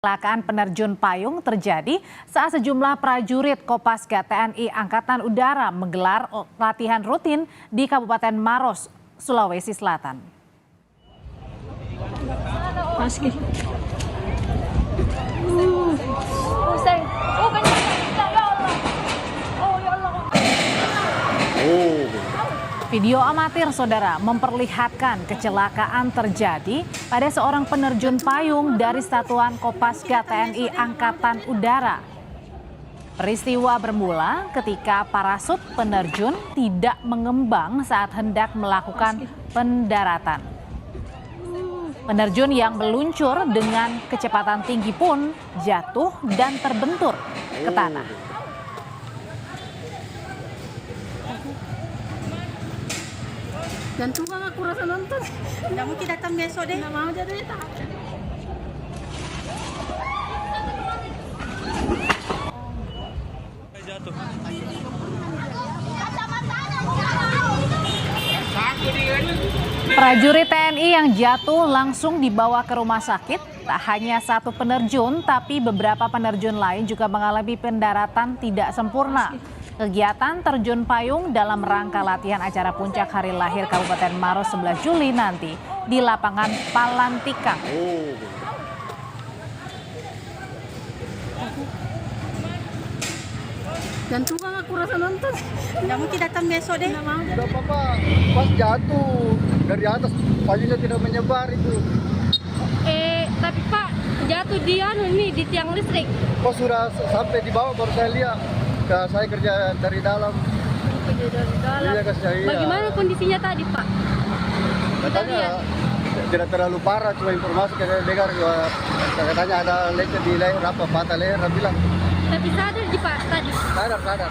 Kecelakaan penerjun payung terjadi saat sejumlah prajurit Kopaska TNI Angkatan Udara menggelar latihan rutin di Kabupaten Maros, Sulawesi Selatan. Video amatir saudara memperlihatkan kecelakaan terjadi pada seorang penerjun payung dari Satuan Kopaska TNI Angkatan Udara. Peristiwa bermula ketika parasut penerjun tidak mengembang saat hendak melakukan pendaratan. Penerjun yang meluncur dengan kecepatan tinggi pun jatuh dan terbentur ke tanah. Gantungan aku rasa nonton. Nggak mungkin datang besok deh. Nggak mau jadi tak. Jatuh. Prajurit TNI yang jatuh langsung dibawa ke rumah sakit. Tak hanya satu penerjun, tapi beberapa penerjun lain juga mengalami pendaratan tidak sempurna. Kegiatan terjun payung dalam rangka latihan acara puncak hari lahir Kabupaten Maros 11 Juli nanti di lapangan Palantikang. Gantungan aku rasa nonton. Nggak mungkin datang besok deh. Nggak mau. Udah Papa, pas jatuh dari atas payungnya tidak menyebar itu. Tapi Pak jatuh di tiang listrik. Pas sudah sampai di bawah baru saya lihat. Saya kerja dari dalam. Iya, iya. Bagaimana kondisinya tadi Pak? Katanya tidak terlalu parah, cuma informasi kita dengar katanya ada lecet di leher, patah leher, bilang. Tapi sadar Pak tadi. Sadar.